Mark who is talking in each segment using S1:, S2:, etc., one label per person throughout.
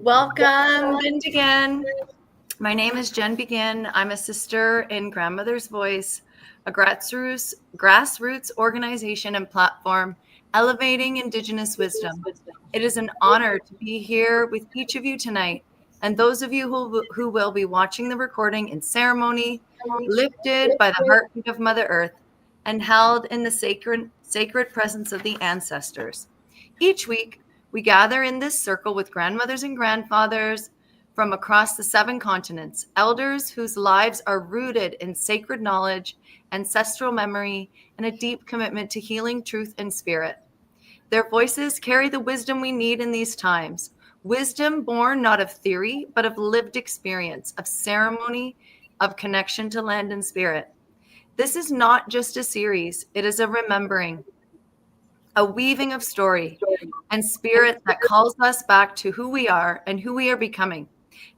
S1: Welcome, Bindigan. My name is Jen Begin. I'm a sister in Grandmother's Voice, a grassroots organization and platform elevating Indigenous wisdom. It is an honor to be here with each of you tonight, and those of you who will be watching the recording in ceremony, lifted by the heartbeat of Mother Earth and held in the sacred presence of the ancestors. Each week, we gather in this circle with grandmothers and grandfathers from across the 7 continents, elders whose lives are rooted in sacred knowledge, ancestral memory, and a deep commitment to healing truth and spirit. Their voices carry the wisdom we need in these times, wisdom born not of theory, but of lived experience, of ceremony, of connection to land and spirit. This is not just a series, it is a remembering, a weaving of story and spirit that calls us back to who we are and who we are becoming.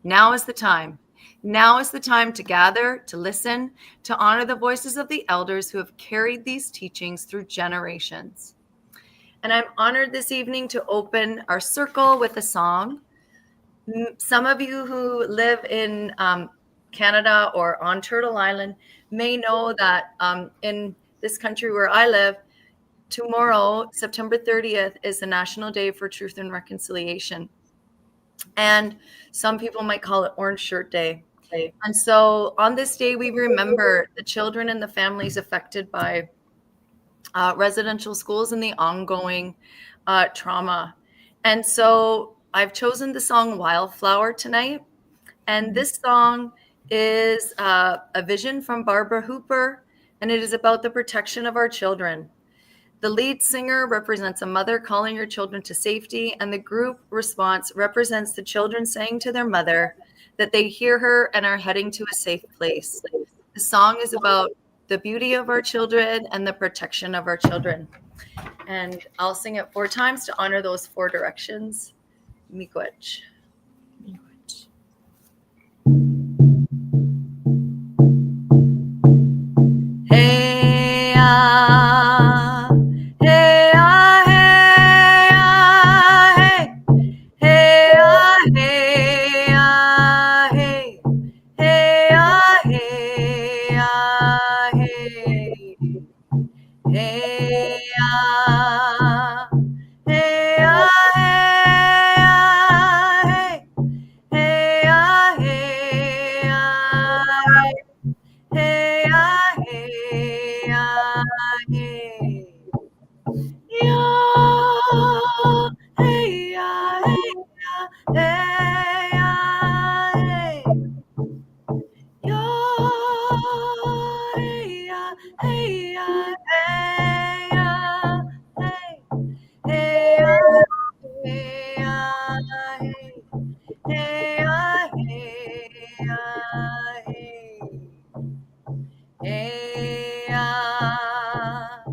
S1: Now is the time. Now is the time to gather, to listen, to honor the voices of the elders who have carried these teachings through generations. And I'm honored this evening to open our circle with a song. Some of you who live in Canada or on Turtle Island may know that in this country where I live, tomorrow, September 30th, is the National Day for Truth and Reconciliation. And some people might call it Orange Shirt Day. And so on this day, we remember the children and the families affected by residential schools and the ongoing trauma. And so I've chosen the song Wildflower tonight. And this song is a vision from Barbara Hooper, and it is about the protection of our children. The lead singer represents a mother calling her children to safety, and the group response represents the children saying to their mother that they hear her and are heading to a safe place. The song is about the beauty of our children and the protection of our children. And I'll sing it 4 times to honor those 4 directions. Miigwech. Hey, ah. Hey, ah, hey, ah, hey. Hey, ah, hey, ah, hey. Hey, ah, hey, ah, hey. Hey, ah. Hey, ah, hey, ah, hey. Hey, ah, hey, ah, hey. Hey, ah, hey, ah, hey. Yeah, hey, yeah, hey, yeah, hey, yeah, hey. Yeah, hey, yeah, hey, yeah, hey, yeah, hey. Hey, yeah, hey, yeah, hey. Hey, yeah, hey, yeah, hey. Hey, ah,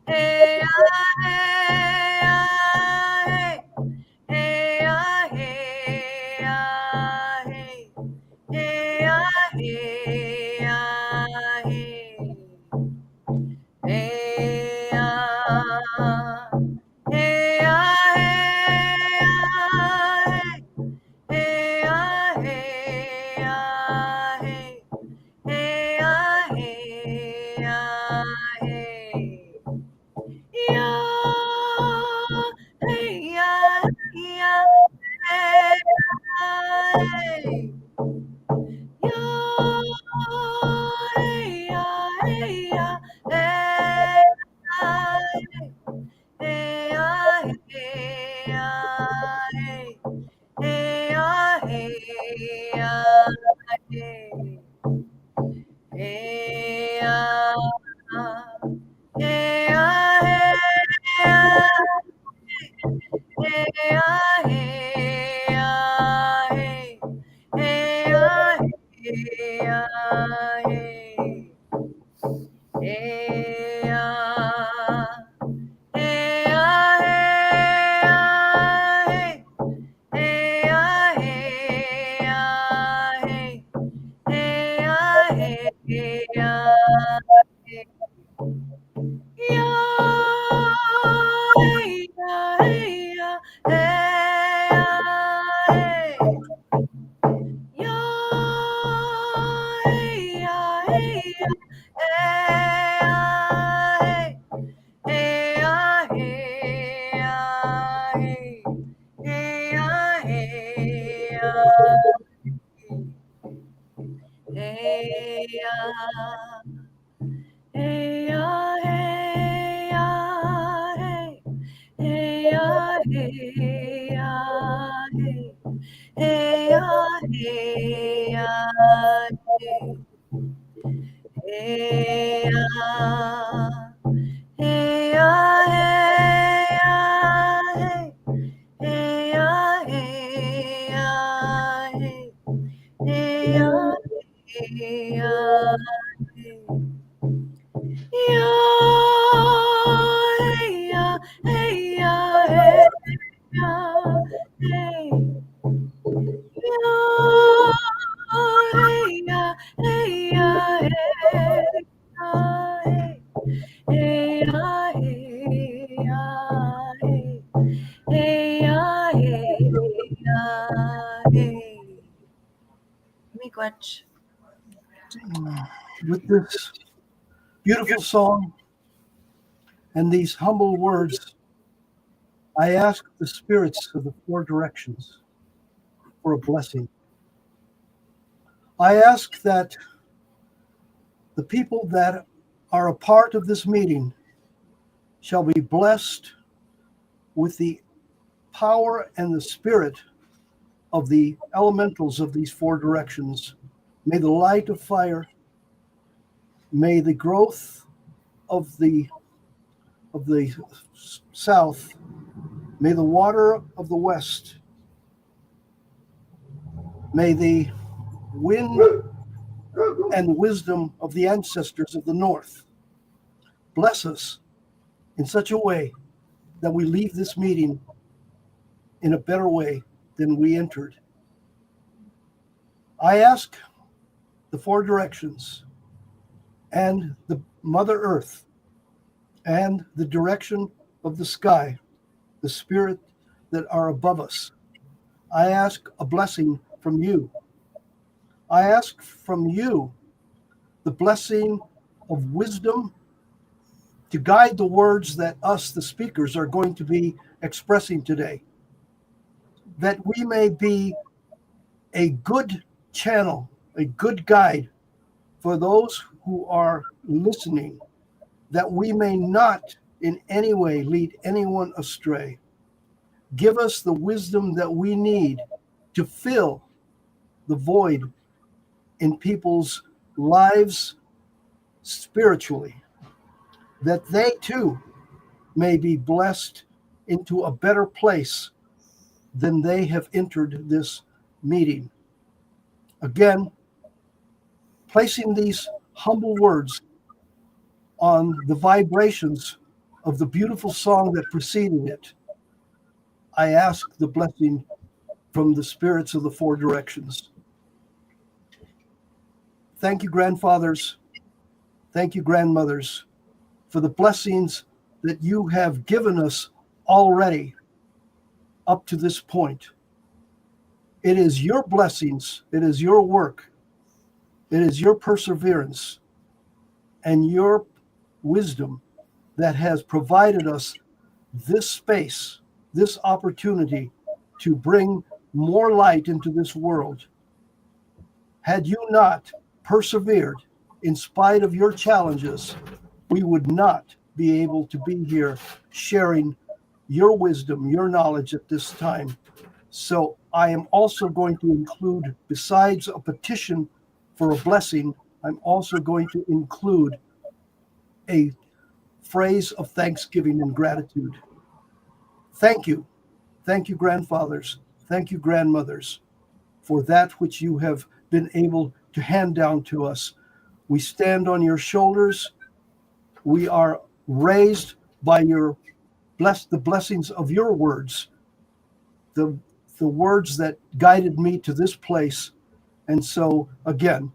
S1: hey, ah, hey, ah, hey. Hey, ah, hey, ah, hey. Hey, ah, hey, ah, hey. Hey, ah, hey, ah, hey, ah, hey. Hey, ah, hey, ah, hey. Hey, ah, hey, ah, hey. Yeah, hey, yeah, yeah, hey, hey. Yeah, hey, yeah, hey, yeah, hey, hey, yeah, hey, yeah, hey. Hey, ah, hey, ah, hey. Hey, ah, hey, ah, hey, ah, hey, ah, hey, ah, hey. Hey, ah, hey, ah, hey. Hey, ah, hey, ah, hey, ah, hey. Hey, ah, hey, ah, hey. Hey, ah, hey, ah, hey. Yeah, hey, ah, hey, ah, hey, Hey ya, hey ya, hey. Hey ya, hey ya, hey. Hey ya, hey ya, hey. Hey ya. Hey ya, hey ya, hey. Hey ya, hey ya, hey. Hey ya, hey ya, hey. Ya, hey ya, hey ya, hey ya, hey. Ya, hey ya, hey ya, hey ya, hey. Hey ya, hey ya, hey. Hey ya, hey ya, hey. Miigwech.
S2: With this beautiful song and these humble words, I ask the spirits of the four directions for a blessing. I ask that the people that are a part of this meeting shall be blessed with the power and the spirit of the elementals of these four directions. May the light of fire, may the growth of the south, may the water of the west, may the wind and wisdom of the ancestors of the north bless us in such a way that we leave this meeting in a better way than we entered. I ask the four directions and the Mother Earth and the direction of the sky, the spirit that are above us. I ask a blessing from you. I ask from you the blessing of wisdom to guide the words that us, the speakers, are going to be expressing today, that we may be a good channel, a good guide for those who are listening, that we may not in any way lead anyone astray. Give us the wisdom that we need to fill the void in people's lives spiritually, that they too may be blessed into a better place than they have entered this meeting. Again, placing these humble words on the vibrations of the beautiful song that preceded it, I ask the blessing from the spirits of the four directions. Thank you, grandfathers. Thank you, grandmothers, for the blessings that you have given us already up to this point. It is your blessings, it is your work, it is your perseverance and your wisdom that has provided us this space, this opportunity to bring more light into this world. Had you not persevered in spite of your challenges, we would not be able to be here sharing your wisdom, your knowledge at this time. So I am also going to include, besides a petition for a blessing, I'm also going to include a phrase of thanksgiving and gratitude. Thank you. Thank you, grandfathers. Thank you, grandmothers, for that which you have been able to hand down to us. We stand on your shoulders. We are raised by the blessings of your words, the words that guided me to this place. And so, again,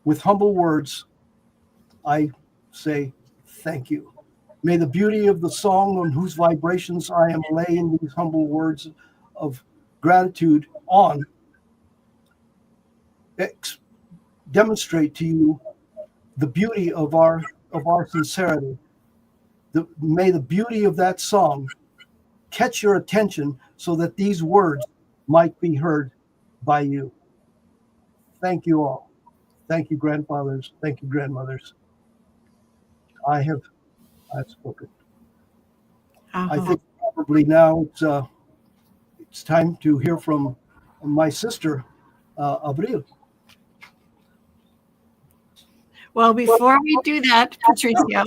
S2: with humble words, I say thank you. May the beauty of the song on whose vibrations I am laying these humble words of gratitude on demonstrate to you the beauty of our sincerity. May the beauty of that song catch your attention so that these words might be heard by you. Thank you all. Thank you, grandfathers. Thank you, grandmothers. I've spoken. I think probably now it's time to hear from my sister, Abril.
S3: Well, before we do that, Patricio,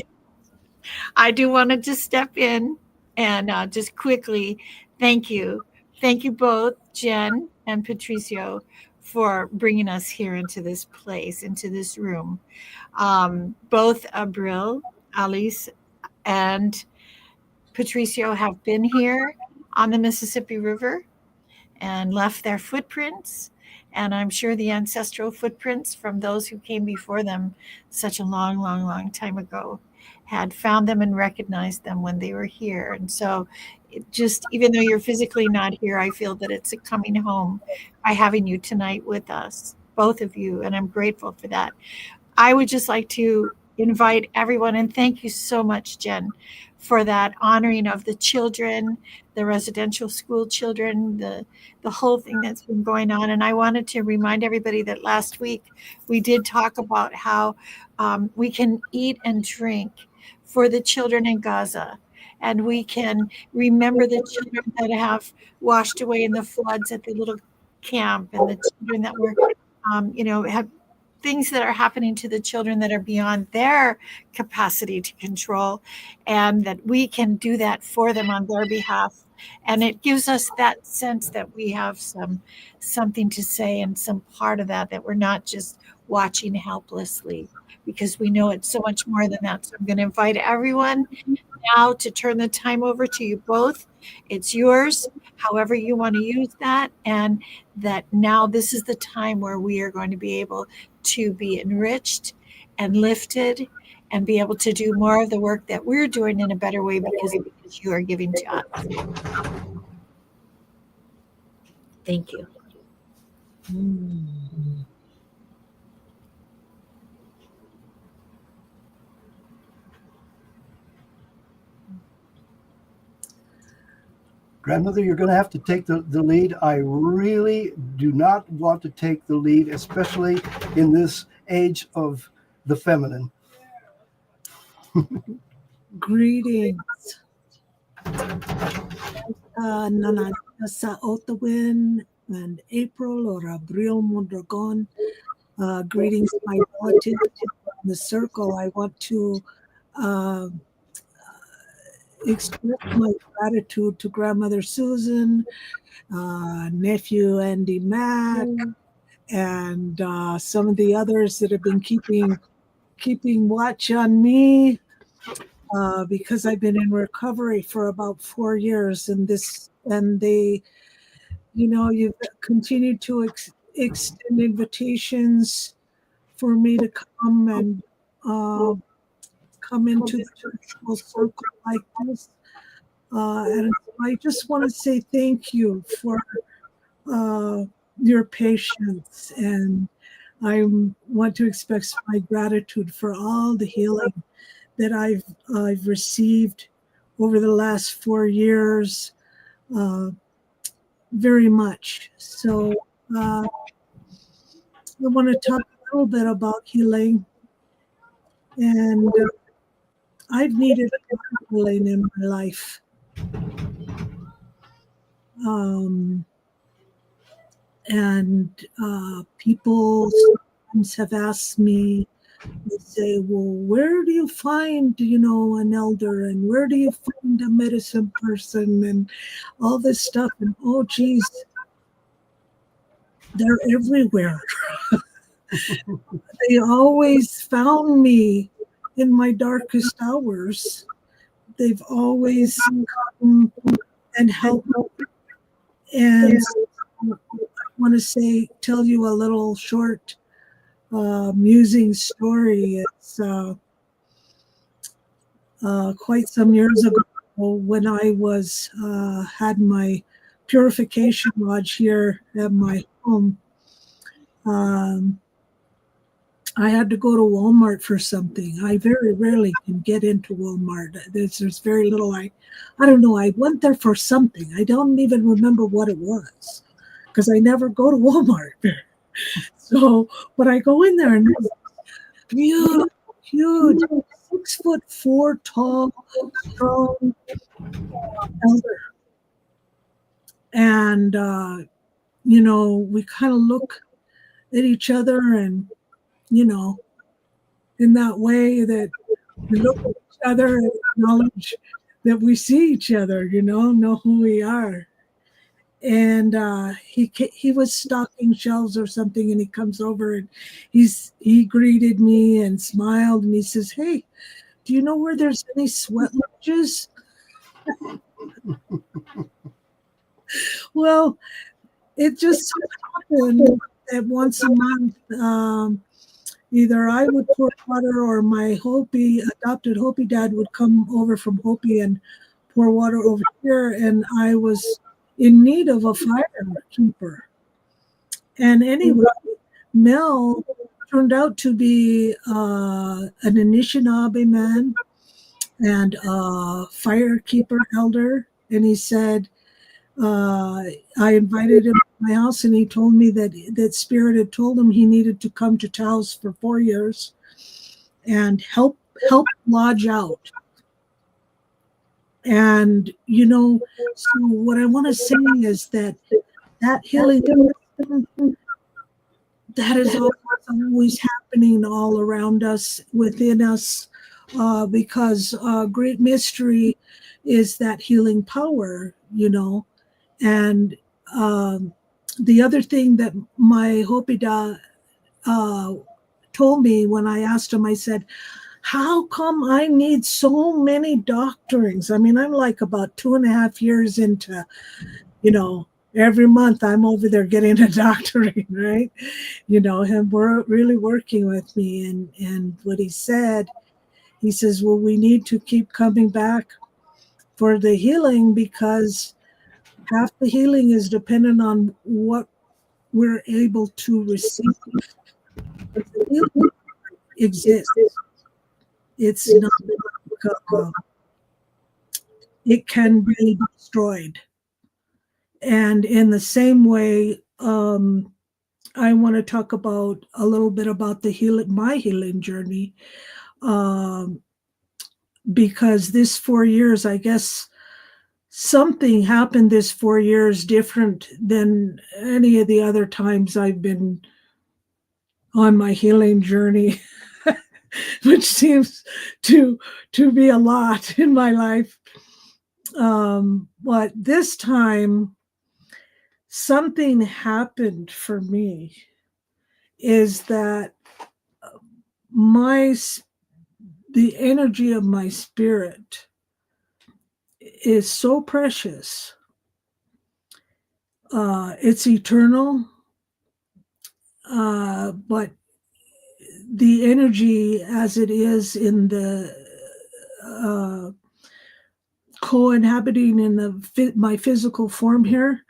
S3: I do want to just step in and just quickly thank you. Thank you both, Jen and Patricio, for bringing us here into this place, into this room. Both Abril, Alice, and Patricio have been here on the Mississippi River and left their footprints. And I'm sure the ancestral footprints from those who came before them such a long, long, long time ago had found them and recognized them when they were here. And so it just, even though you're physically not here, I feel that it's a coming home by having you tonight with us, both of you. And I'm grateful for that. I would just like to invite everyone, and thank you so much, Jen, for that honoring of the children, the residential school children, the whole thing that's been going on. And I wanted to remind everybody that last week we did talk about how we can eat and drink for the children in Gaza. And we can remember the children that have washed away in the floods at the little camp, and the children that were, have things that are happening to the children that are beyond their capacity to control, and that we can do that for them on their behalf. And it gives us that sense that we have something to say, and some part of that we're not just watching helplessly, because we know it's so much more than that. So I'm going to invite everyone now to turn the time over to you both. It's yours, however you want to use that. And that now this is the time where we are going to be able to be enriched and lifted and be able to do more of the work that we're doing in a better way because you are giving to us. Thank you.
S2: Grandmother, you're going to have to take the lead. I really do not want to take the lead, especially in this age of the feminine.
S4: Greetings. Nana sa Otawin and April or Abril Mondragon. Greetings, my relatives in the circle. I want to express my gratitude to Grandmother Susan, nephew Andy Mack, and some of the others that have been keeping watch on me. Because I've been in recovery for about 4 years, and they, you've continued to extend invitations for me to come and come into the spiritual circle like this. And I just want to say thank you for your patience, and I want to express my gratitude for all the healing that I've received over the last 4 years, very much. So I want to talk a little bit about healing, and I've needed healing in my life. And people sometimes have asked me, they say, well, where do you find, an elder, and where do you find a medicine person, and all this stuff? And oh, geez, they're everywhere. They always found me in my darkest hours. They've always come and helped. And I want to tell you a little short amusing story. It's quite some years ago when I was had my purification lodge here at my home. I had to go to Walmart for something. I very rarely can get into Walmart. There's very little. I don't know. I went there for something. I don't even remember what it was because I never go to Walmart. So, but I go in there and there's huge, huge, 6'4" tall, strong elder. And, we kind of look at each other and, in that way that we look at each other and acknowledge that we see each other, know who we are. And he was stocking shelves or something, and he comes over and he greeted me and smiled, and he says, "Hey, do you know where there's any sweat lodges?" Well, it just so happened that once a month, either I would pour water or my adopted Hopi dad would come over from Hopi and pour water over here, and I was in need of a fire keeper. And anyway, Mel turned out to be an Anishinaabe man and a fire keeper elder. And he said, I invited him to my house, and he told me that Spirit had told him he needed to come to Taos for 4 years and help lodge out. And, so what I want to say is that healing, that is always happening all around us, within us, because great mystery is that healing power, And the other thing that my Hopida told me when I asked him, I said, "How come I need so many doctorings?" I mean, I'm like about 2.5 years into, every month I'm over there getting a doctorate, right? Him really working with me. And what he said, he says, well, we need to keep coming back for the healing, because half the healing is dependent on what we're able to receive. If the healing exists, it's not it can be destroyed. And in the same way, I want to talk about a little bit about my healing journey, because this 4 years, I guess something happened this 4 years different than any of the other times I've been on my healing journey, which seems to be a lot in my life. But this time, something happened for me, is that the energy of my spirit is so precious. It's eternal, but the energy as it is in the co-inhabiting in my physical form here,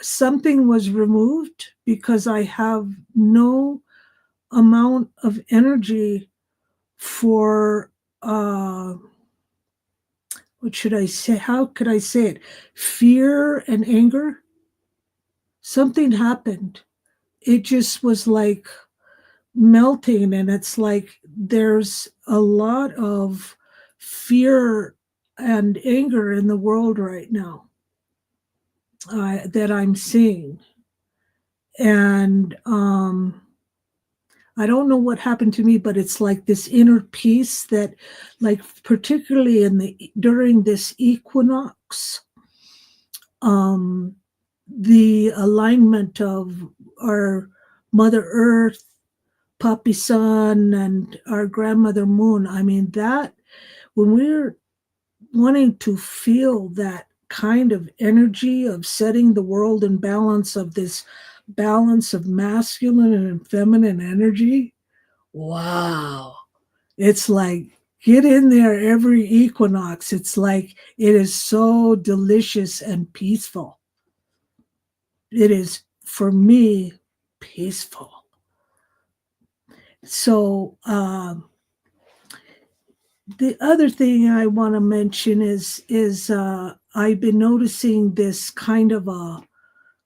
S4: something was removed, because I have no amount of energy for what should I say? How could I say it? Fear and anger. Something happened. It just was like melting, and it's like there's a lot of fear and anger in the world right now that I'm seeing. And I don't know what happened to me, but it's like this inner peace that, like, particularly during this equinox, the alignment of our Mother Earth, Papi Sun, and our grandmother Moon. I mean, that when we're wanting to feel that kind of energy of setting the world in balance, of this balance of masculine and feminine energy, wow. It's like, get in there every equinox. It's like, it is so delicious and peaceful. It is, for me, peaceful. So the other thing I want to mention is I've been noticing this kind of a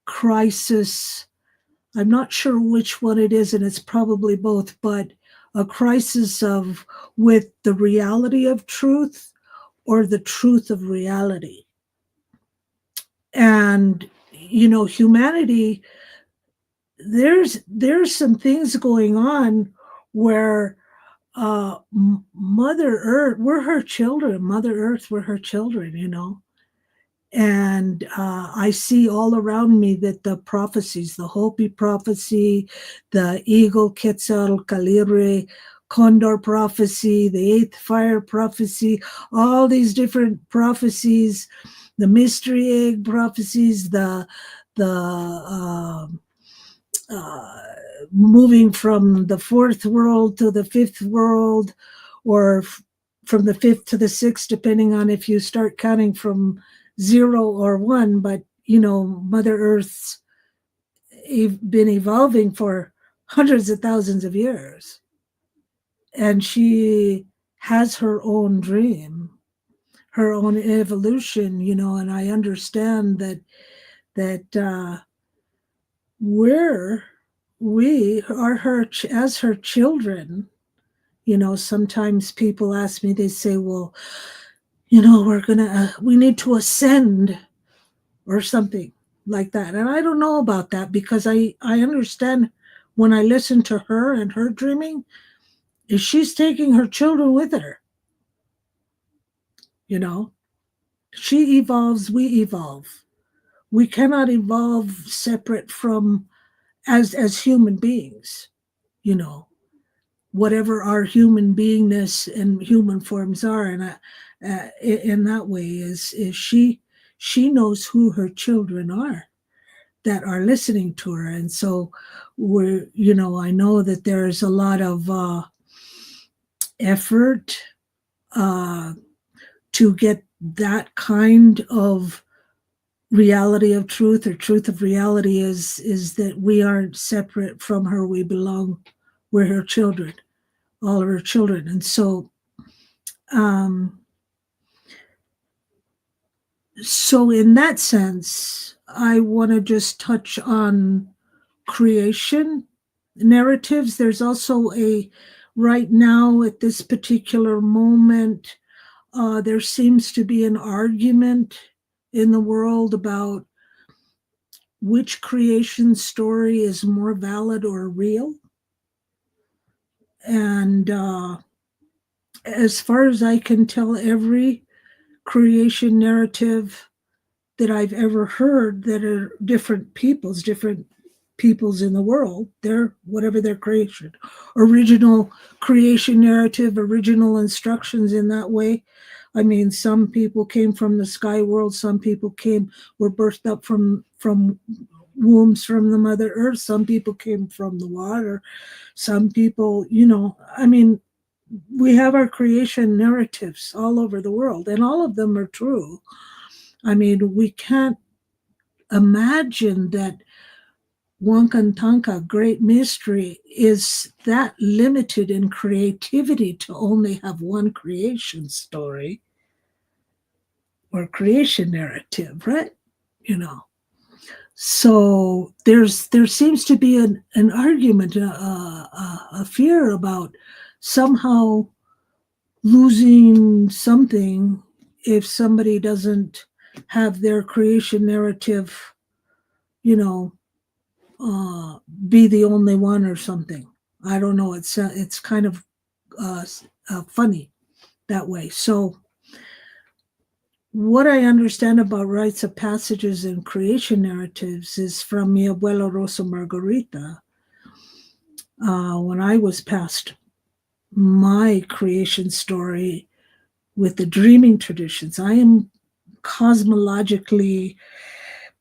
S4: crisis I'm not sure which one it is, and it's probably both, but a crisis of with the reality of truth or the truth of reality. And, humanity, there's some things going on where Mother Earth, we're her children. Mother Earth, we're her children. And I see all around me that the prophecies, the Hopi prophecy, the eagle, Quetzal, Calibre, Condor prophecy, the eighth fire prophecy, all these different prophecies, the mystery egg prophecies, the moving from the fourth world to the fifth world, or from the fifth to the sixth, depending on if you start counting from 0 or 1. But Mother Earth's been evolving for hundreds of thousands of years, and she has her own dream, her own evolution, and I understand that we are her as her children. Sometimes people ask me, they say, well, we need to ascend or something like that. And I don't know about that, because I understand when I listen to her and her dreaming, is she's taking her children with her. She evolves, we evolve. We cannot evolve separate from as human beings, whatever our human beingness and human forms are. And in that way is she knows who her children are that are listening to her. And so I know that there's a lot of effort to get that kind of reality of truth, or truth of reality, is that we aren't separate from her. We belong. We're her children, all of her children. And so in that sense, I want to just touch on creation narratives. There's also right now at this particular moment, there seems to be an argument in the world about which creation story is more valid or real. And as far as I can tell, every creation narrative that I've ever heard, that are different peoples in the world, whatever their creation, original creation narrative, original instructions in that way. I mean, some people came from the sky world, some people were birthed up from wombs from the Mother Earth, some people came from the water, some people, I mean, we have our creation narratives all over the world, and all of them are true. I mean, we can't imagine that Wankantanka, Great Mystery, is that limited in creativity to only have one creation story or creation narrative, right? So there seems to be an argument, a fear about somehow losing something if somebody doesn't have their creation narrative, be the only one or something. I don't know. It's kind of funny that way. So what I understand about rites of passages and creation narratives is from mi abuela Rosa Margarita. When I was passed my creation story with the dreaming traditions, I am cosmologically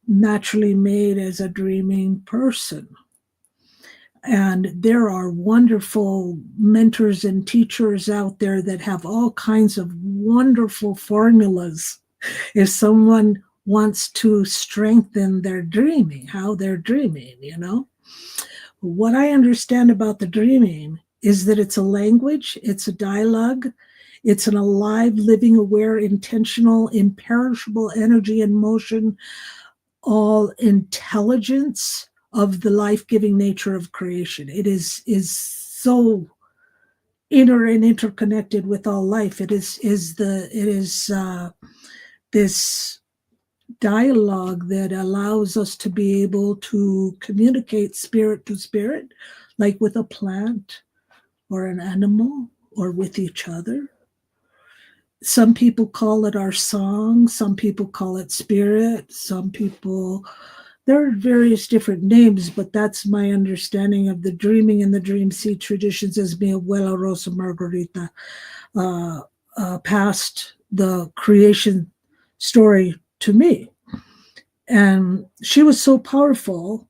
S4: naturally made as a dreaming person. And there are wonderful mentors and teachers out there that have all kinds of wonderful formulas if someone wants to strengthen their dreaming, how they're dreaming, What I understand about the dreaming is that it's a language, it's a dialogue, it's an alive, living, aware, intentional, imperishable energy and motion, all intelligence, of the life-giving nature of creation. It is so inner and interconnected with all life. It is this dialogue that allows us to be able to communicate spirit to spirit, like with a plant or an animal or with each other. Some people call it our song, some people call it spirit, some people, there are various different names, but that's my understanding of the dreaming and the dream seed traditions, as mi abuela Rosa Margarita passed the creation story to me. And she was so powerful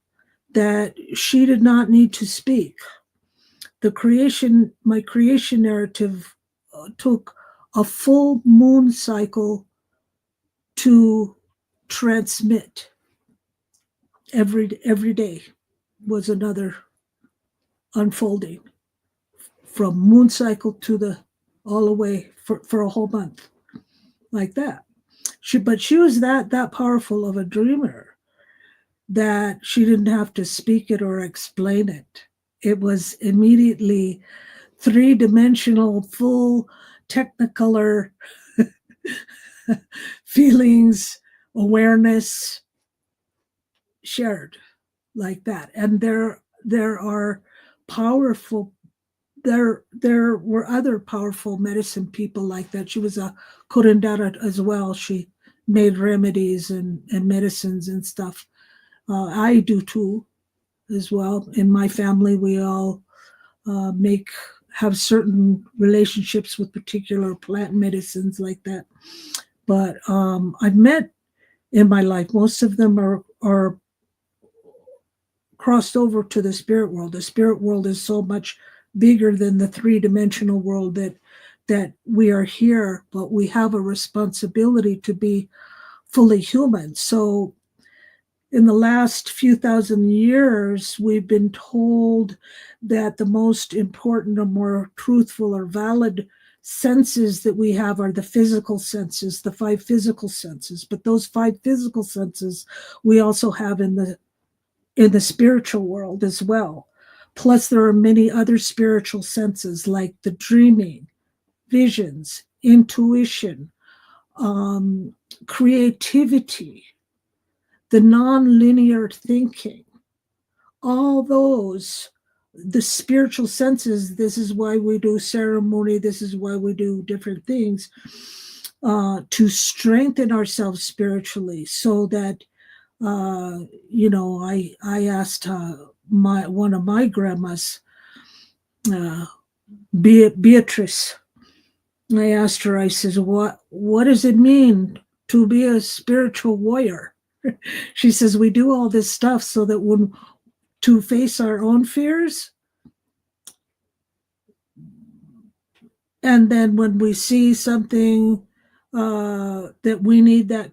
S4: that she did not need to speak. My creation narrative took a full moon cycle to transmit. Every day was another unfolding from moon cycle to all the way for a whole month, like that. But she was that powerful of a dreamer that she didn't have to speak it or explain it. It was immediately three-dimensional, full technicolor feelings, awareness shared like that. And there are powerful, there were other powerful medicine people like that. She was a curandera as well. She made remedies and medicines and stuff. I do too, as well. In my family, we all have certain relationships with particular plant medicines like that. But I've met in my life, most of them are crossed over to the spirit world. The spirit world is so much bigger than the three-dimensional world that we are here, but we have a responsibility to be fully human. So in the last few thousand years, we've been told that the most important or more truthful or valid senses that we have are the physical senses, the 5 physical senses. But those 5 physical senses we also have in the spiritual world as well. Plus, there are many other spiritual senses like the dreaming, visions, intuition, creativity, the non-linear thinking, all those, the spiritual senses. This is why we do ceremony. This is why we do different things to strengthen ourselves spiritually, so that I asked one of my grandmas, Beatrice. I asked her. I says, "What does it mean to be a spiritual warrior?" She says, "We do all this stuff so that to face our own fears, and then when we see something that we need that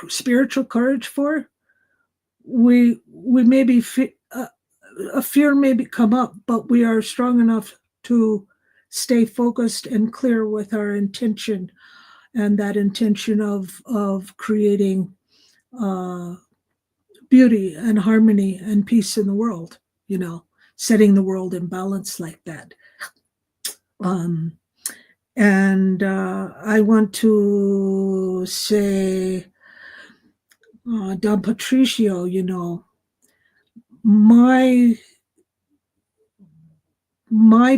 S4: spiritual courage for, we maybe a fear may come up, but we are strong enough to stay focused and clear with our intention, and that intention of creating beauty and harmony and peace in the world, setting the world in balance like that." And I want to say, Don Patricio, my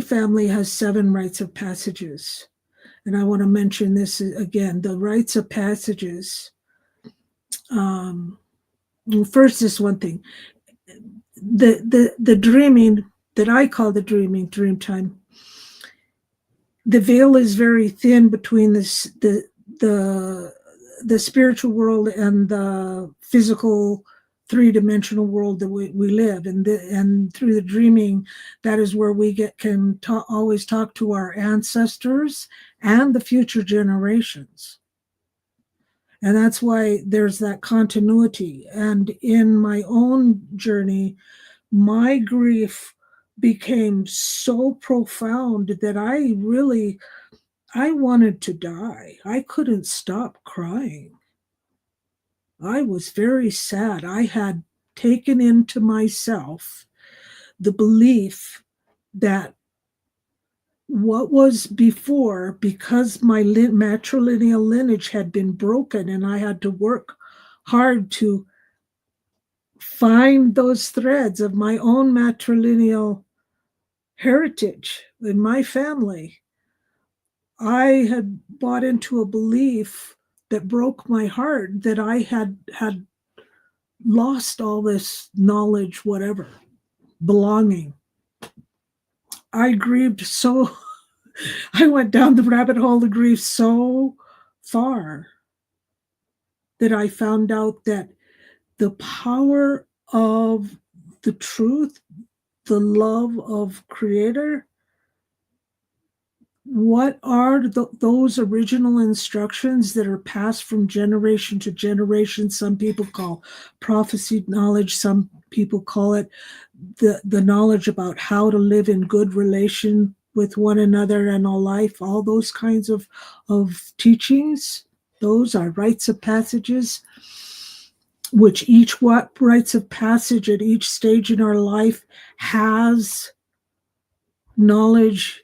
S4: family has 7 rites of passages. And I want to mention this again. The rites of passages, first is one thing. The dreaming that I call the dream time, the veil is very thin between the spiritual world and the physical 3-dimensional world that we live, and through the dreaming, that is where we can always talk to our ancestors and the future generations. And that's why there's that continuity. And in my own journey, my grief became so profound that I wanted to die. I couldn't stop crying. I was very sad. I had taken into myself the belief that what was before, because my matrilineal lineage had been broken and I had to work hard to find those threads of my own matrilineal heritage in my family, I had bought into a belief that broke my heart that I had lost all this knowledge, whatever, belonging. I grieved so, I went down the rabbit hole of grief so far that I found out that the power of the truth, the love of Creator, what are those original instructions that are passed from generation to generation? Some people call prophecy knowledge, some people call it the knowledge about how to live in good relation with one another and all life, all those kinds of teachings. Those are rites of passages, which each rites of passage at each stage in our life has knowledge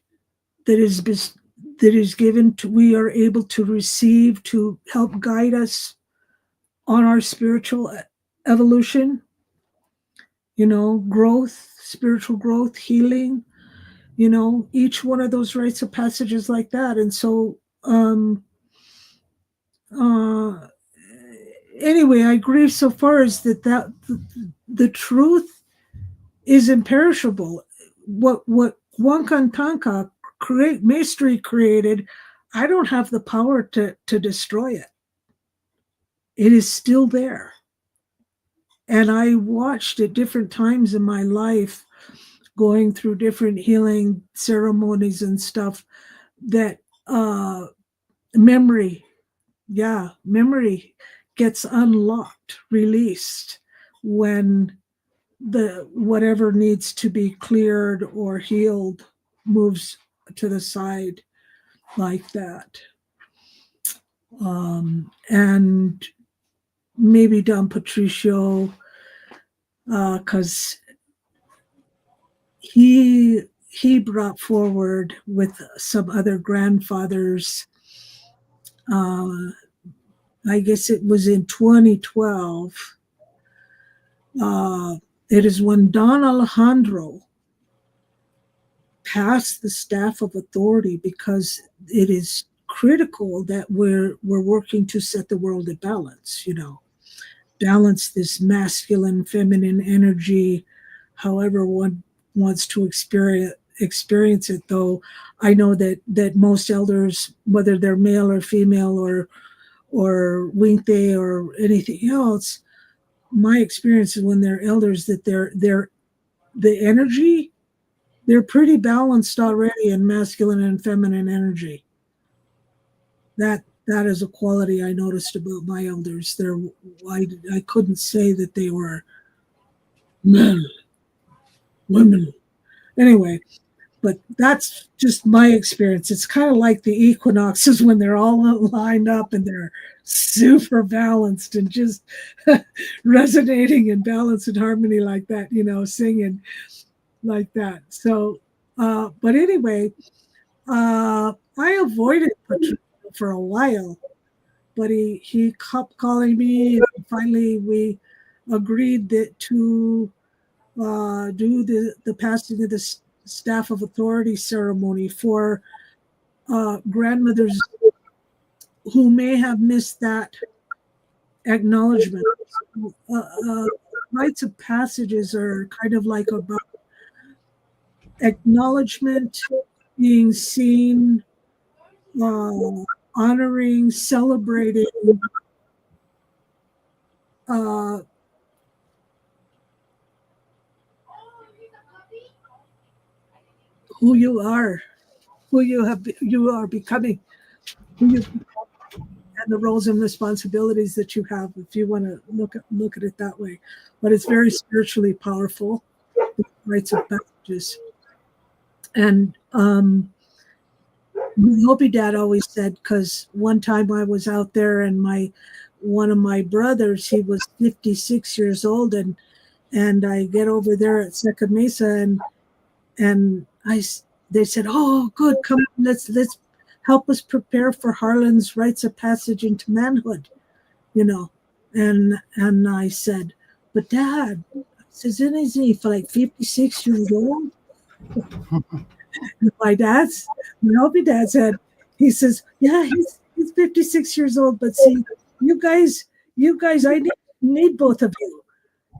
S4: that is given to, we are able to receive to help guide us on our spiritual evolution, growth, spiritual growth, healing, each one of those rites of passages like that. And so anyway, I grieve so far as that the truth is imperishable. What Wankantanka mystery created, I don't have the power to destroy it. It is still there. And I watched at different times in my life, going through different healing ceremonies and stuff, that memory gets unlocked, released when the whatever needs to be cleared or healed moves to the side like that. And maybe Don Patricio, because he brought forward with some other grandfathers, I guess it was in 2012, it is when Don Alejandro passed the staff of authority, because it is critical that we're working to set the world at balance, balance this masculine, feminine energy, however one wants to experience it. Though I know that most elders, whether they're male or female or Winkte or anything else, my experience is when they're elders, that they're the energy, they're pretty balanced already in masculine and feminine energy. That is a quality I noticed about my elders. I couldn't say that they were men, women. Anyway, but that's just my experience. It's kind of like the equinoxes when they're all lined up and they're super balanced and just resonating in balance and harmony like that, singing like that. So, but anyway, I avoided Patricio for a while, but he kept calling me, and finally we agreed that to do the passing of the staff of authority ceremony for grandmothers who may have missed that acknowledgement. Rites of passages are kind of like about acknowledgement, being seen, honoring, celebrating who you are, who you are becoming, who you, and the roles and responsibilities that you have, if you want to look at it that way. But it's very spiritually powerful, the rites of passages. And my Hopi dad always said, because one time I was out there and one of my brothers, he was 56 years old, and And I get over there at Second Mesa, and they said, "Oh, good, come on, let's help us prepare for Harlan's rites of passage into manhood," you know. And I said, "But Dad," I says, "isn't he for like 56 years old?" My dad said, he says, "Yeah, he's 56 years old, but see, you guys, I need both of you."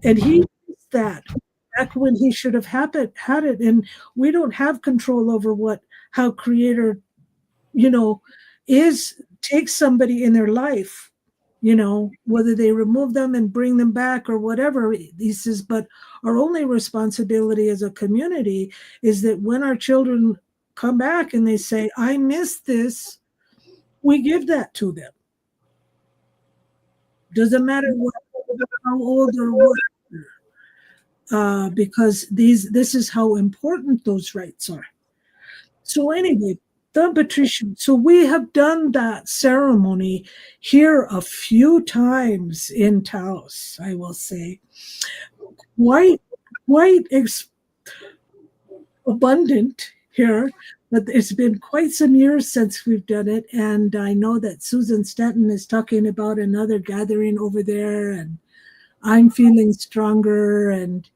S4: And he did that back when he should have had it. And we don't have control over how Creator, takes somebody in their life, whether they remove them and bring them back or whatever. He says, but our only responsibility as a community is that when our children come back and they say, "I miss this," we give that to them. Doesn't matter how old or what, because this is how important those rights are. So anyway, Don Patricio, so we have done that ceremony here a few times in Taos, I will say. Quite abundant here, but it's been quite some years since we've done it. And I know that Susan Stanton is talking about another gathering over there, and I'm feeling stronger. And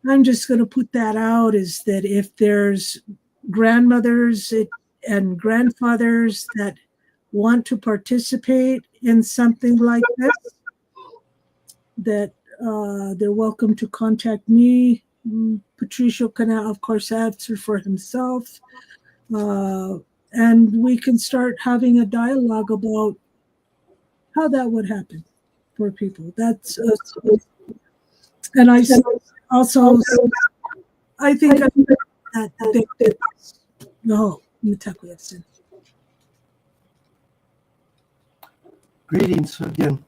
S4: I'm just going to put that out, is that if there's grandmothers and grandfathers that want to participate in something like this, that they're welcome to contact me. Patricio can, of course, answer for himself. And we can start having a dialogue about how that would happen for people. That's and I also, I think that no,
S2: Greetings again.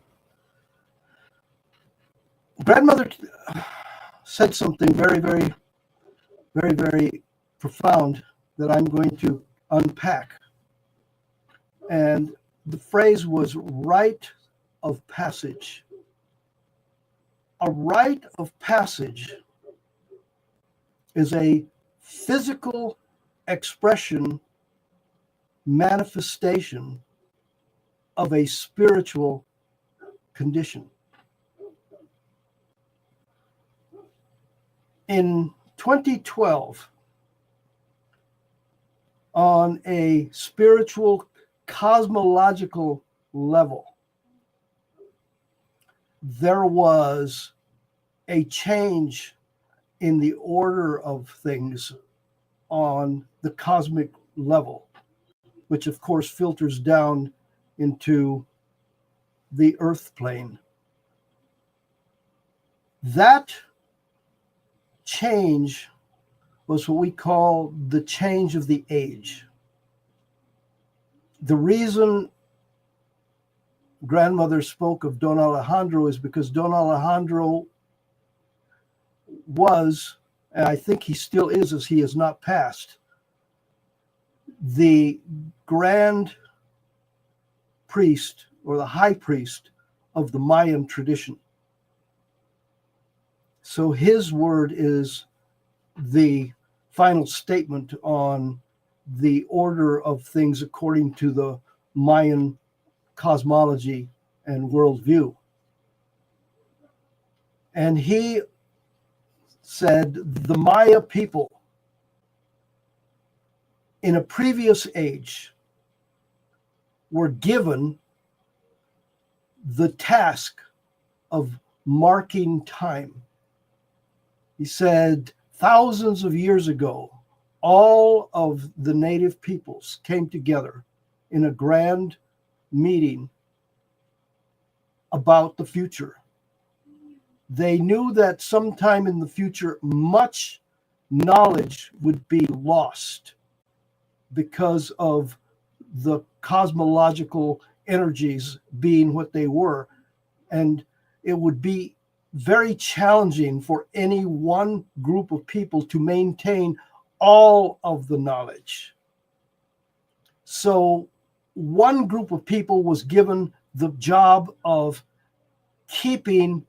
S2: Grandmother said something very, very, very, very profound that I'm going to unpack. And the phrase was rite of passage. A rite of passage is a physical expression, manifestation of a spiritual condition. In 2012, on a spiritual, cosmological level, there was a change in the order of things on the cosmic level, which of course filters down into the earth plane. That change was what we call the change of the age. The reason grandmother spoke of Don Alejandro is because Don Alejandro was, and I think he still is, as he has not passed, the grand priest or the high priest of the Mayan tradition. So his word is the final statement on the order of things according to the Mayan cosmology and worldview. And he said the Maya people in a previous age were given the task of marking time. He said thousands of years ago, all of the native peoples came together in a grand meeting about the future. They knew that sometime in the future, much knowledge would be lost because of the cosmological energies being what they were. And it would be very challenging for any one group of people to maintain all of the knowledge. So one group of people was given the job of keeping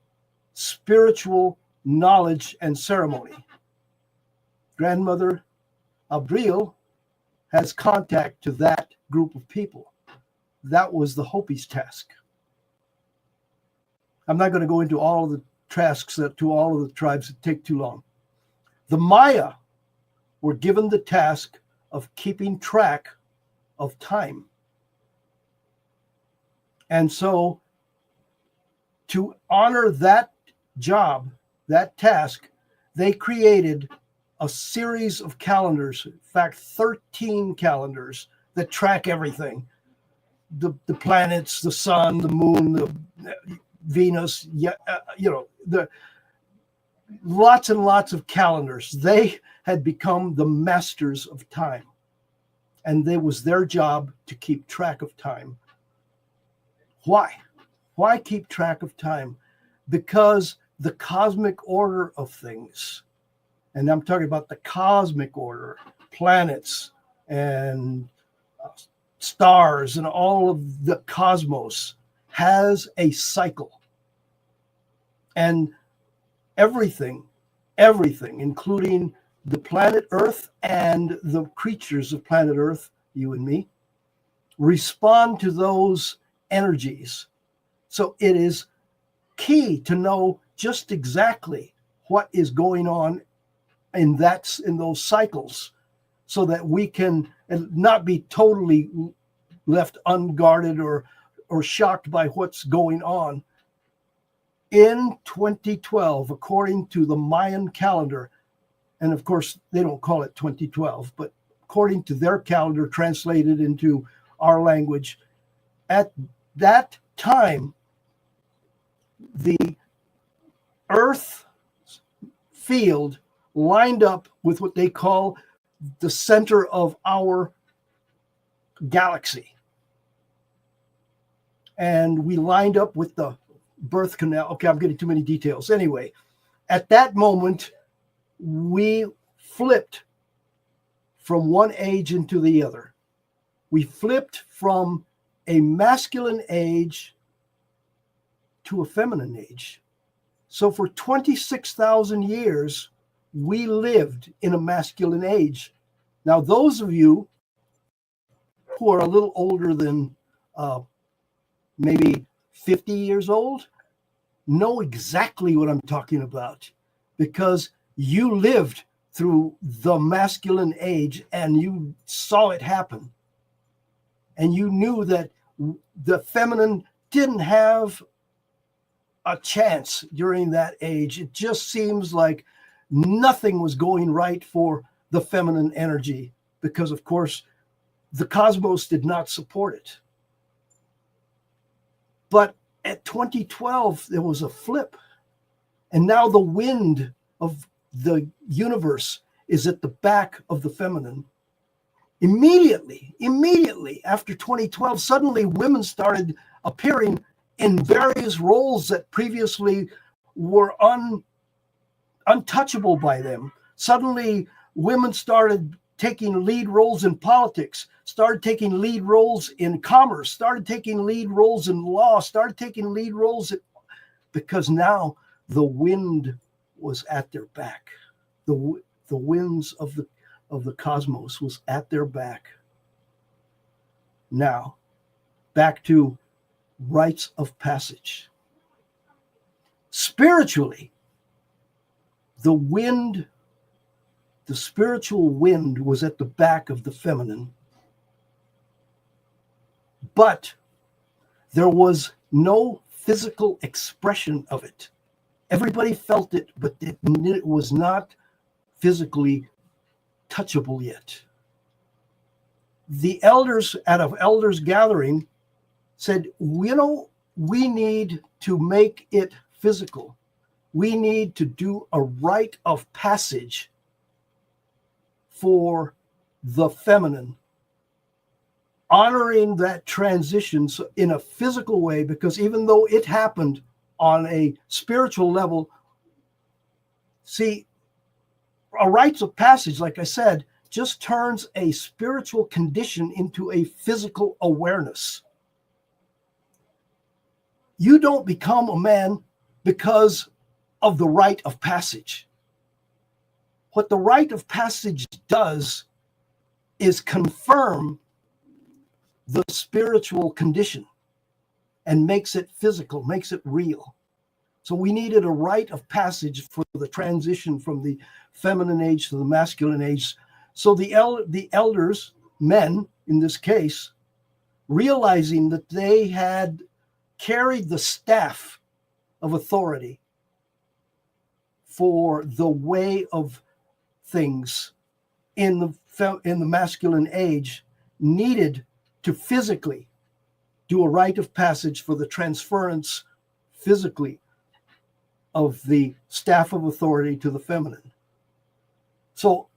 S2: spiritual knowledge, and ceremony. Grandmother Abril has contact to that group of people. That was the Hopi's task. I'm not going to go into all of the tasks to all of the tribes. It take too long. The Maya were given the task of keeping track of time. And so to honor that job, that task, they created a series of calendars, in fact, 13 calendars that track everything. The planets, the sun, the moon, the Venus, the lots and lots of calendars. They had become the masters of time. And it was their job to keep track of time. Why? Why keep track of time? Because the cosmic order of things, and I'm talking about the cosmic order, planets and stars and all of the cosmos, has a cycle. And everything, including the planet Earth and the creatures of planet Earth, you and me, respond to those energies. So it is key to know just exactly what is going on in those cycles, so that we can not be totally left unguarded or shocked by what's going on. In 2012, according to the Mayan calendar, and of course they don't call it 2012, but according to their calendar translated into our language, at that time, the Earth field lined up with what they call the center of our galaxy. And we lined up with the birth canal. Okay, I'm getting too many details. Anyway, at that moment, we flipped from one age into the other. We flipped from a masculine age to a feminine age. So for 26,000 years, we lived in a masculine age. Now, those of you who are a little older than maybe 50 years old know exactly what I'm talking about, because you lived through the masculine age and you saw it happen. And you knew that the feminine didn't have a chance during that age. It just seems like nothing was going right for the feminine energy, because of course the cosmos did not support it. But at 2012, there was a flip. And now the wind of the universe is at the back of the feminine. Immediately after 2012, suddenly women started appearing in various roles that previously were untouchable by them. Suddenly, women started taking lead roles in politics, started taking lead roles in commerce, started taking lead roles in law, started taking lead roles because now the wind was at their back. The winds of the cosmos was at their back. Now, back to rites of passage. Spiritually, the spiritual wind was at the back of the feminine, but there was no physical expression of it. Everybody felt it, but it was not physically touchable yet. The elders at an elders gathering said, we need to make it physical. We need to do a rite of passage for the feminine, honoring that transition in a physical way, because even though it happened on a spiritual level, see, a rites of passage, like I said, just turns a spiritual condition into a physical awareness. You don't become a man because of the rite of passage. What the rite of passage does is confirm the spiritual condition and makes it physical, makes it real. So we needed a rite of passage for the transition from the feminine age to the masculine age. So the elders, men in this case, realizing that they had carried the staff of authority for the way of things in the masculine age, needed to physically do a rite of passage for the transference physically of the staff of authority to the feminine. So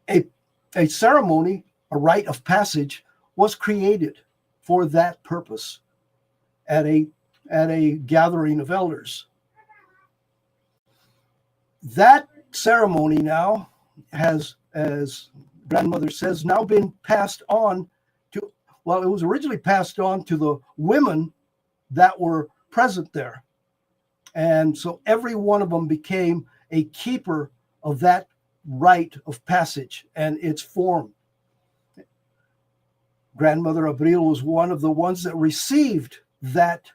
S2: a ceremony, a rite of passage, was created for that purpose at a gathering of elders. That ceremony now has, as grandmother says, now been passed on to, well, it was originally passed on to the women that were present there. And so every one of them became a keeper of that rite of passage and its form. Grandmother Abril was one of the ones that received that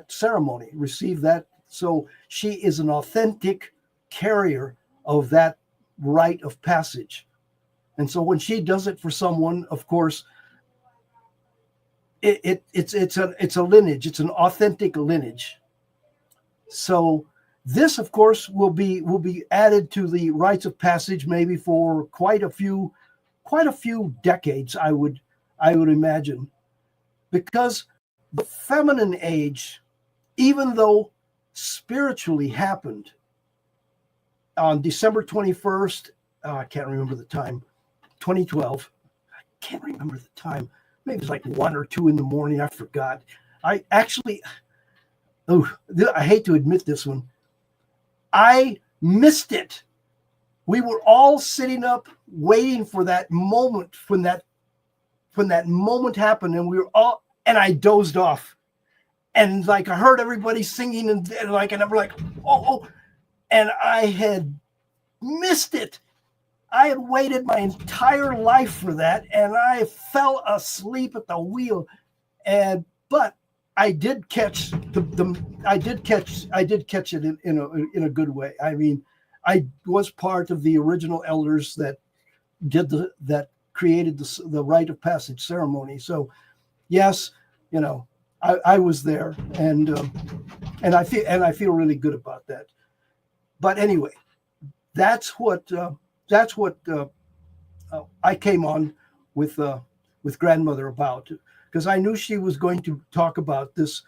S2: ceremony, received that. So she is an authentic carrier of that rite of passage. And so when she does it for someone, of course, it's a lineage, it's an authentic lineage. So this, of course, will be added to the rites of passage maybe for quite a few decades, I would imagine, because the feminine age, even though spiritually happened on December 21st, I can't remember the time, 2012. I can't remember the time. Maybe it's like 1 or 2 in the morning. I forgot. I actually, I hate to admit this one. I missed it. We were all sitting up waiting for that moment when that moment happened, and and I dozed off. And like I heard everybody singing and I'm like, oh, and I had missed it. I had waited my entire life for that, and I fell asleep at the wheel. But I did catch I did catch it in a good way. I mean, I was part of the original elders that that created the rite of passage ceremony. So, yes, I was there, and I feel really good about that. But anyway, that's what I came on with grandmother about, because I knew she was going to talk about this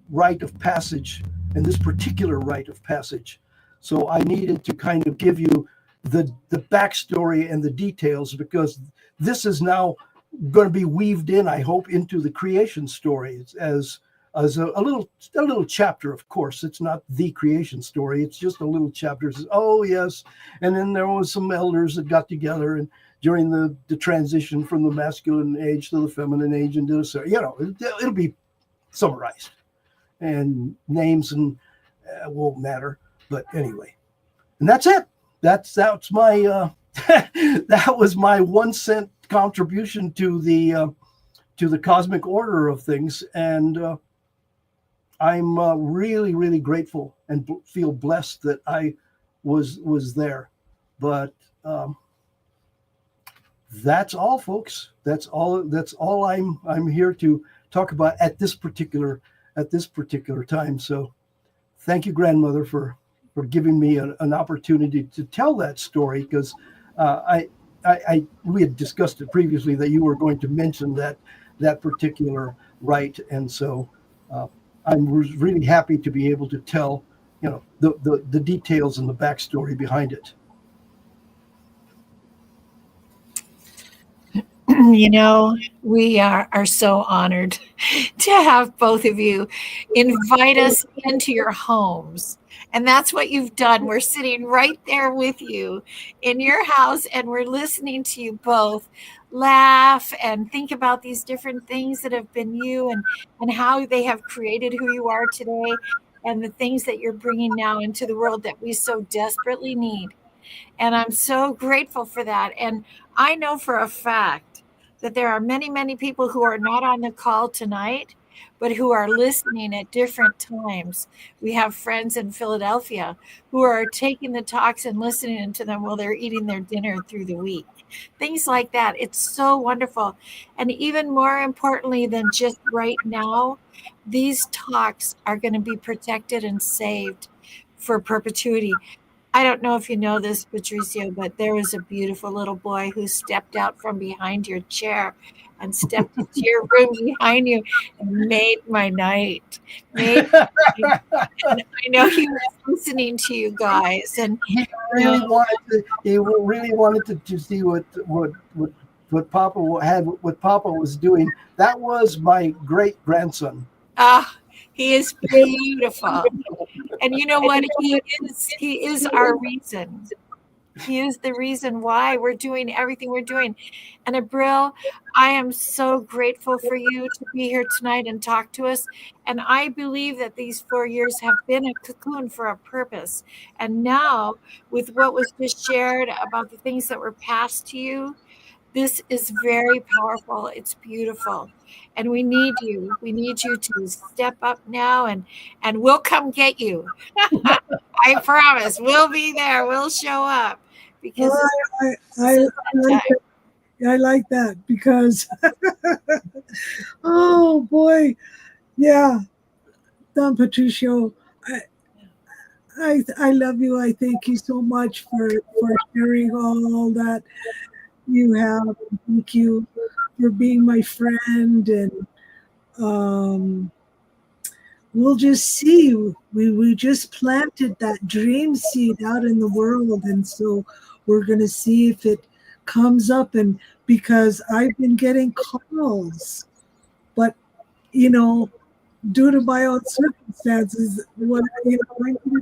S2: rite of passage and this particular rite of passage. So I needed to kind of give you the backstory and the details, because this is now going to be weaved in, I hope, into the creation story as a little chapter. Of course, it's not the creation story. It's just a little chapter. It says, oh yes, and then there was some elders that got together and during the transition from the masculine age to the feminine age, and it'll be summarized, and names and won't matter. But anyway, and that's it. That's my that was my 1 cent contribution to the cosmic order of things, and I'm really, really grateful and feel blessed that I was there. But that's all, folks. That's all I'm here to talk about at this particular time. So thank you, grandmother, for giving me an opportunity to tell that story, because we had discussed it previously that you were going to mention that particular rite, and so I'm really happy to be able to tell the details and the backstory behind it.
S3: We are so honored to have both of you invite us into your homes. And that's what you've done. We're sitting right there with you in your house, and we're listening to you both laugh and think about these different things that have been you and how they have created who you are today. and the things that you're bringing now into the world that we so desperately need. And I'm so grateful for that. And I know for a fact that there are many, many people who are not on the call tonight, but who are listening at different times. We have friends in Philadelphia who are taking the talks and listening to them while they're eating their dinner through the week. Things like that. It's so wonderful. And even more importantly than just right now, these talks are going to be protected and saved for perpetuity. I don't know if you know this, Patricio, but there was a beautiful little boy who stepped out from behind your chair and stepped into your room behind you and made my night. And I know he was listening to you guys. And
S2: He really wanted to see what Papa had, what Papa was doing. That was my great grandson.
S3: He is beautiful. And you know what? He is our reason. He is the reason why we're doing everything we're doing. And Abril, I am so grateful for you to be here tonight and talk to us. And I believe that these 4 years have been a cocoon for a purpose. And now, with what was just shared about the things that were passed to you, this is very powerful. It's beautiful. And we need you. We need you to step up now, and we'll come get you. I promise. We'll be there. We'll show up. Because
S4: I like that because, oh boy, yeah, Don Patricio, I love you. I thank you so much for sharing all that you have. Thank you for being my friend, and we'll just see. We just planted that dream seed out in the world, and so we're going to see if it comes up. And because I've been getting calls, but due to my own circumstances, what I needed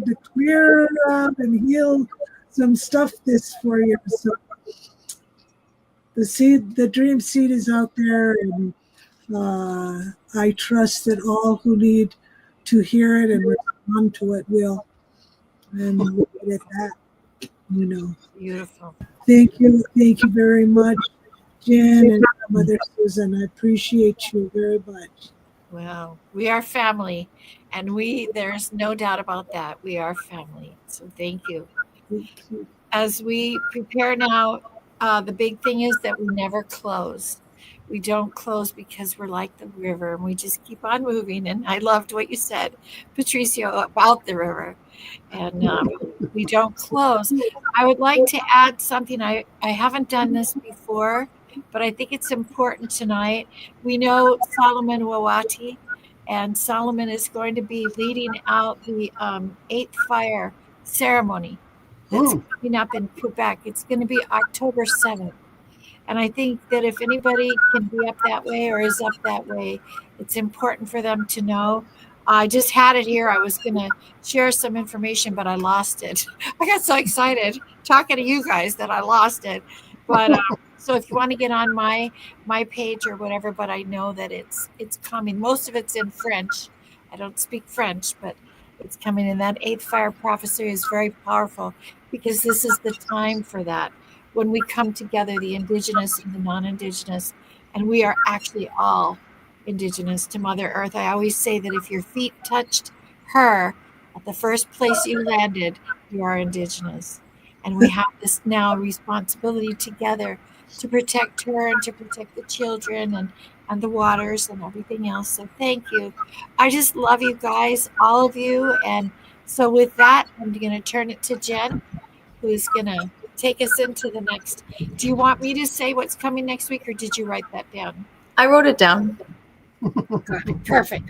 S4: to clear up and heal some stuff this 4 years. So the dream seed is out there, and I trust that all who need to hear it and respond to it will. And look at that,
S3: Beautiful.
S4: Thank you very much, Jen and Mother Susan. I appreciate you very much.
S3: Well, we are family, and there's no doubt about that. We are family. So thank you. As we prepare now, the big thing is that we never close. We don't close because we're like the river and we just keep on moving. And I loved what you said, Patricio, about the river. And we don't close. I would like to add something. I haven't done this before, but I think it's important tonight. We know Solomon Wawati, and Solomon is going to be leading out the 8th fire ceremony that's coming up in Quebec. It's going to be October 7th. And I think that if anybody can be up that way or is up that way, it's important for them to know. I just had it here. I was going to share some information, but I lost it. I got so excited talking to you guys that I lost it. But so if you want to get on my page or whatever, but I know that it's coming. Most of it's in French. I don't speak French, but it's coming. And that 8th fire prophecy is very powerful because this is the time for that. When we come together, the Indigenous and the non-Indigenous, and we are actually all Indigenous to Mother Earth. I always say that if your feet touched her at the first place you landed, you are Indigenous. And we have this now responsibility together to protect her and to protect the children and the waters and everything else. So thank you. I just love you guys, all of you. And so with that, I'm going to turn it to Jen, who is going to take us into the next. Do you want me to say what's coming next week, or did you write that down?
S1: I wrote it down.
S3: Perfect.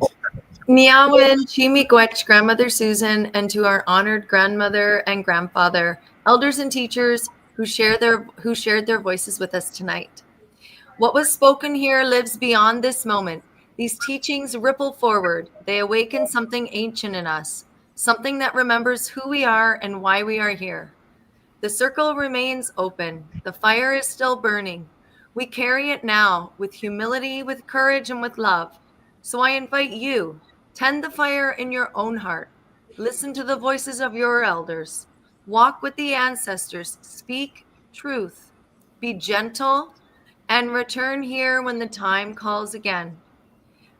S1: Miawin, Chimiigwech, Grandmother Susan, and to our honored grandmother and grandfather, elders and teachers who shared their voices with us tonight. What was spoken here lives beyond this moment. These teachings ripple forward. They awaken something ancient in us, something that remembers who we are and why we are here. The circle remains open. The fire is still burning. We carry it now with humility, with courage, and with love. So I invite you, tend the fire in your own heart. Listen to the voices of your elders. Walk with the ancestors. Speak truth. Be gentle and return here when the time calls again.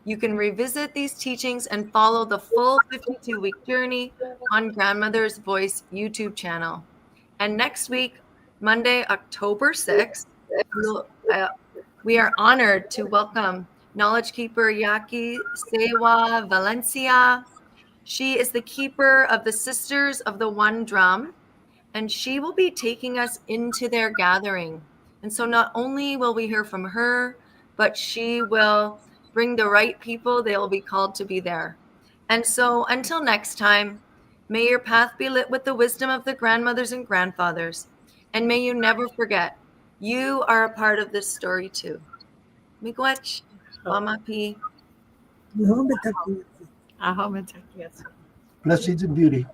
S1: You can revisit these teachings and follow the full 52-week journey on Grandmother's Voice YouTube channel. And next week, Monday, October 6th, we are honored to welcome Knowledge Keeper Yaki Sewa Valencia. She is the keeper of the Sisters of the One Drum, and she will be taking us into their gathering. And so not only will we hear from her, but she will bring the right people. They will be called to be there. And so until next time, may your path be lit with the wisdom of the grandmothers and grandfathers. And may you never forget, you are a part of this story too. Miigwech, Wamapi.
S4: Muhammad Taqi.
S3: Aho Mataki.
S2: Blessings and beauty.